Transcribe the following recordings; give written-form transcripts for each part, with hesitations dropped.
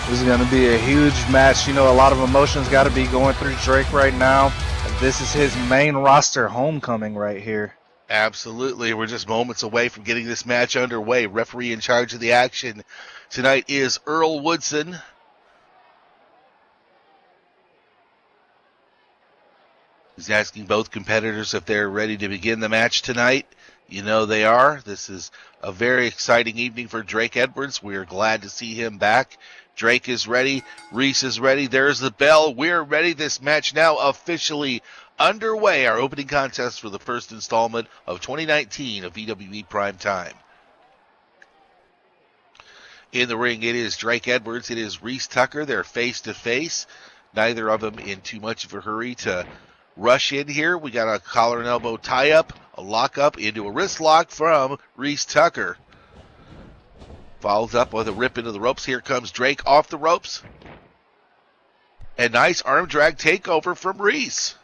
This is going to be a huge match. You know, a lot of emotions got to be going through Drake right now. This is his main roster homecoming right here. Absolutely. We're just moments away from getting this match underway. Referee in charge of the action tonight is Earl Woodson. He's asking both competitors if they're ready to begin the match tonight. You know they are. This is a very exciting evening for Drake Edwards. We are glad to see him back. Drake is ready. Rhys is ready. There's the bell. We're ready. This match now officially underway. Our opening contest for the first installment of 2019 of VWE PrimeTime. In the ring, it is Drake Edwards. It is Rhys Tucker. They're face-to-face. Neither of them in too much of a hurry to rush in here. We got a collar and elbow tie-up, a lock-up into a wrist lock from Rhys Tucker. Follows up with a rip into the ropes. Here comes Drake off the ropes. A nice arm drag takeover from Rhys.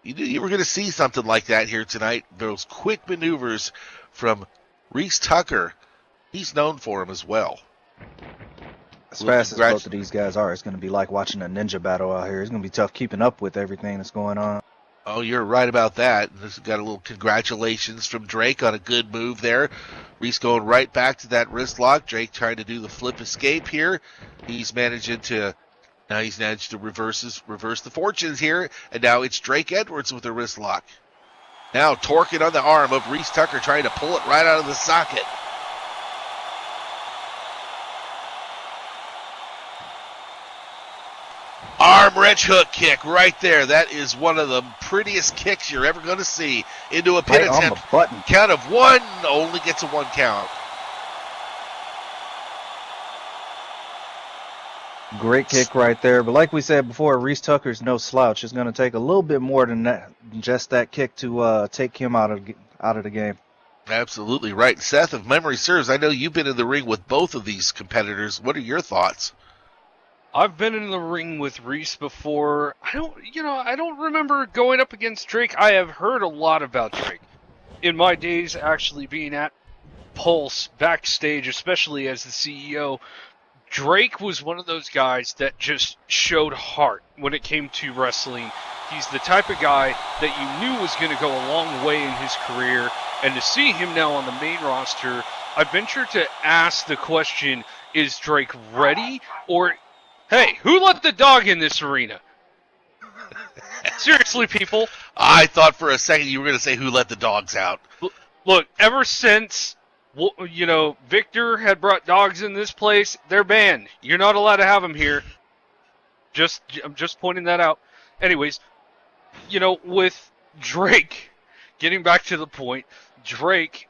You knew you were going to see something like that here tonight. Those quick maneuvers from Rhys Tucker. He's known for them as well. As fast as both of these guys are, it's going to be like watching a ninja battle out here. It's going to be tough keeping up with everything that's going on. Oh, you're right about that. This got a little congratulations from Drake on a good move there. Rhys going right back to that wrist lock. Drake trying to do the flip escape here. He's managed to reverse the fortunes here, and now it's Drake Edwards with the wrist lock. Now torquing on the arm of Rhys Tucker, trying to pull it right out of the socket. Arm wrench hook kick right there. That is one of the prettiest kicks you're ever going to see into a pin attempt. Count of one, only gets a one count. Great kick right there. But like we said before, Rhys Tucker's no slouch. It's going to take a little bit more than that, just that kick to take him out of the game. Absolutely right. Seth, if memory serves, I know you've been in the ring with both of these competitors. What are your thoughts? I've been in the ring with Rhys before. I don't remember going up against Drake. I have heard a lot about Drake. In my days actually being at Pulse backstage, especially as the CEO, Drake was one of those guys that just showed heart when it came to wrestling. He's the type of guy that you knew was going to go a long way in his career, and to see him now on the main roster, I venture to ask the question, is Drake ready? Or, hey, who let the dog in this arena? Seriously, people. I thought for a second you were going to say who let the dogs out. Look, ever since Victor had brought dogs in this place, they're banned. You're not allowed to have them here. I'm just pointing that out. Anyways, with Drake, getting back to the point, Drake,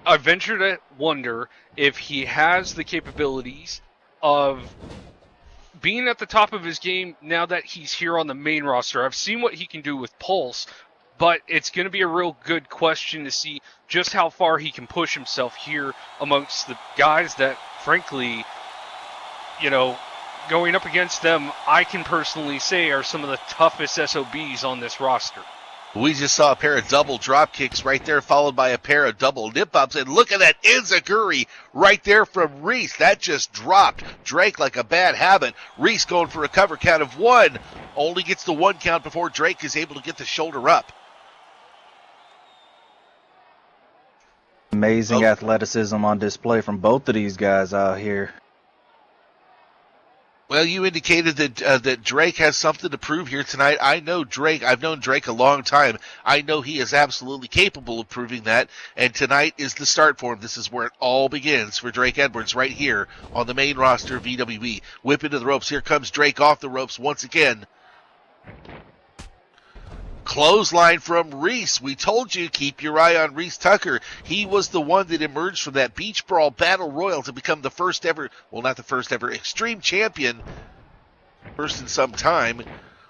I venture to wonder if he has the capabilities of being at the top of his game now that he's here on the main roster. I've seen what he can do with Pulse, but it's going to be a real good question to see just how far he can push himself here amongst the guys that, frankly, going up against them, I can personally say are some of the toughest SOBs on this roster. We just saw a pair of double drop kicks right there, followed by a pair of double nip-ups. And look at that enziguri right there from Rhys. That just dropped Drake like a bad habit. Rhys going for a cover count of one. Only gets the one count before Drake is able to get the shoulder up. Amazing athleticism on display from both of these guys out here. Well, you indicated that Drake has something to prove here tonight. I know Drake. I've known Drake a long time. I know he is absolutely capable of proving that, and tonight is the start for him. This is where it all begins for Drake Edwards right here on the main roster of VWE. Whip into the ropes. Here comes Drake off the ropes once again. Clothesline from Rhys. We told you, keep your eye on Rhys Tucker. He was the one that emerged from that Beach Brawl Battle Royal to become the first ever, well, not the first ever, Extreme Champion. First in some time.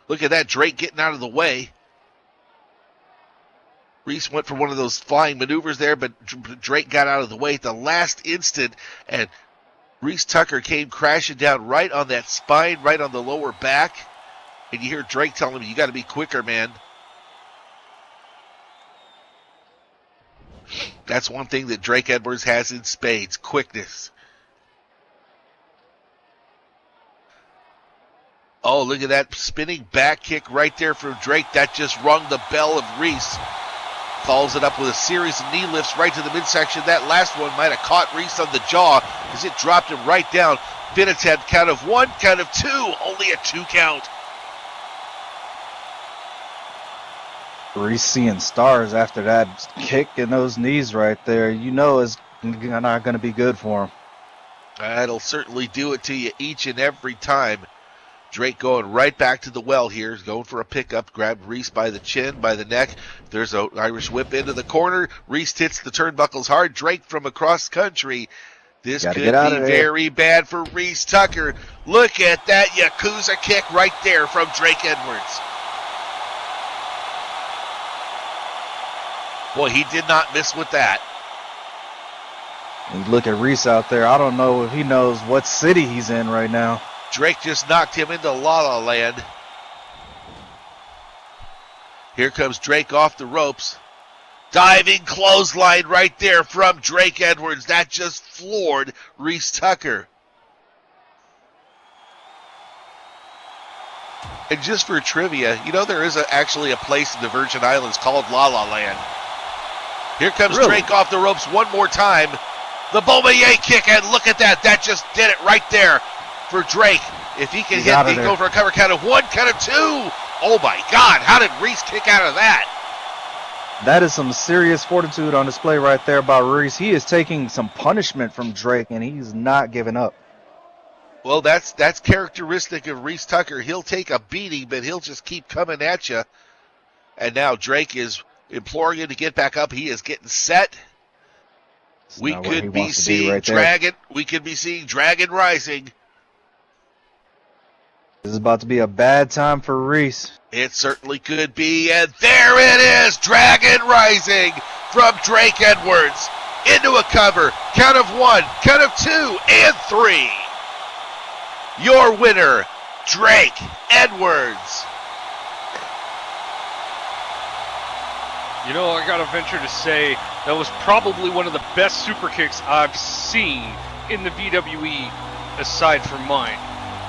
Look at that, Drake getting out of the way. Rhys went for one of those flying maneuvers there, but Drake got out of the way at the last instant, and Rhys Tucker came crashing down right on that spine, right on the lower back. And you hear Drake telling him, you got to be quicker, man. That's one thing that Drake Edwards has in spades, quickness. Oh, look at that spinning back kick right there from Drake. That just rung the bell of Rhys. Follows it up with a series of knee lifts right to the midsection. That last one might have caught Rhys on the jaw as it dropped him right down. Binatet, count of 1, count of 2. Only a 2 count. Rhys seeing stars after that kick and those knees right there. You know it's not going to be good for him. That'll certainly do it to you each and every time. Drake going right back to the well here. Going for a pickup. Grabbed Rhys by the chin, by the neck. There's an Irish whip into the corner. Rhys hits the turnbuckles hard. Drake from across country. This could be very bad for Rhys Tucker. Look at that Yakuza kick right there from Drake Edwards. Boy, he did not miss with that. And look at Rhys out there. I don't know if he knows what city he's in right now. Drake just knocked him into La La Land. Here comes Drake off the ropes. Diving clothesline right there from Drake Edwards. That just floored Rhys Tucker. And just for trivia, you know there is actually a place in the Virgin Islands called La La Land. Here comes Drake off the ropes one more time. The Beaumont kick, and look at that. That just did it right there for Drake. If he can go for a cover count of 1, count of 2. Oh my God, how did Rhys kick out of that? That is some serious fortitude on display right there by Rhys. He is taking some punishment from Drake, and he's not giving up. Well, that's characteristic of Rhys Tucker. He'll take a beating, but he'll just keep coming at you. And now Drake is imploring him to get back up. He is getting set. We could be seeing Dragon. We could be seeing Dragon rising. This is about to be a bad time for Rhys. It certainly could be, and there it is, Dragon rising from Drake Edwards into a cover. Count of 1, count of 2, and 3. Your winner, Drake Edwards. You know, I gotta venture to say that was probably one of the best super kicks I've seen in the VWE aside from mine.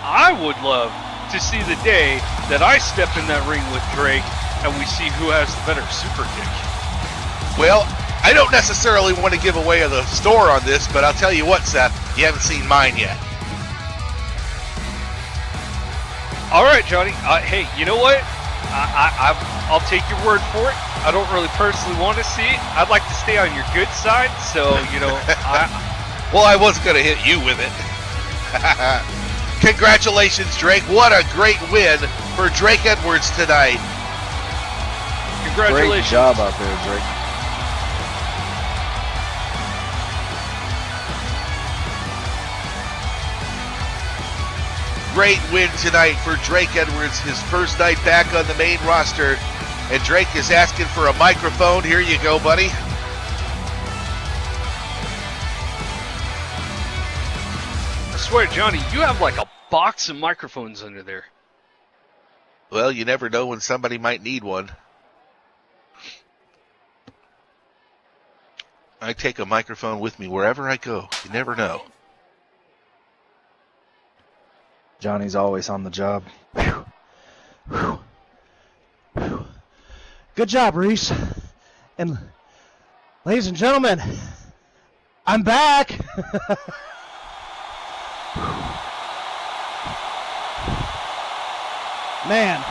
I would love to see the day that I step in that ring with Drake and we see who has the better super kick. Well, I don't necessarily want to give away the store on this, but I'll tell you what, Seth, you haven't seen mine yet. All right, Johnny. Hey, you know what? I'll take your word for it. I don't really personally want to see it. I'd like to stay on your good side, so, you know, Well, I was going to hit you with it. Congratulations, Drake. What a great win for Drake Edwards tonight. Congratulations. Great job out there, Drake. Great win tonight for Drake Edwards, his first night back on the main roster. And Drake is asking for a microphone. Here you go, buddy. I swear, Johnny, you have like a box of microphones under there. Well, you never know when somebody might need one. I take a microphone with me wherever I go. You never know. Johnny's always on the job. Whew. Whew. Whew. Good job, Rhys. And ladies and gentlemen, I'm back. Man,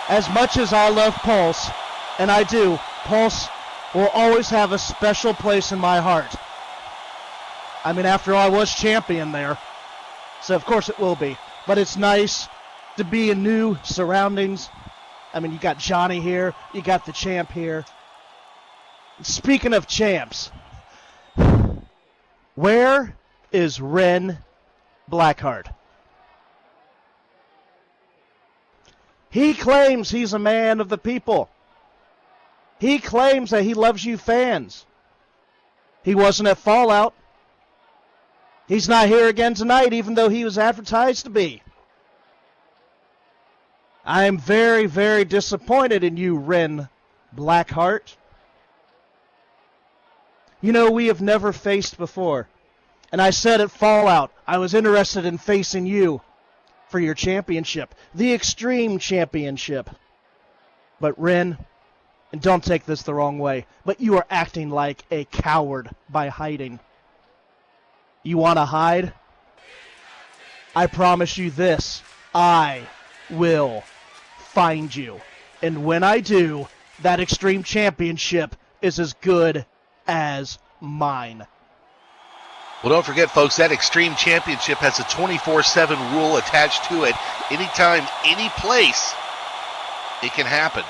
as much as I love Pulse, and I do, Pulse will always have a special place in my heart. I mean, after all, I was champion there, so of course it will be. But it's nice to be in new surroundings. I mean, you got Johnny here, you got the champ here. Speaking of champs, where is Ren Blackheart? He claims he's a man of the people. He claims that he loves you fans. He wasn't at Fallout. He's not here again tonight, even though he was advertised to be. I am very, very disappointed in you, Ren Blackheart. You know, we have never faced before. And I said at Fallout, I was interested in facing you. for your championship, the Extreme Championship. But Ren, and don't take this the wrong way, but you are acting like a coward by hiding. You want to hide? I promise you this, I will find you. And when I do, that Extreme Championship is as good as mine. Well, don't forget, folks, that Extreme Championship has a 24/7 rule attached to it. Anytime, any place, it can happen.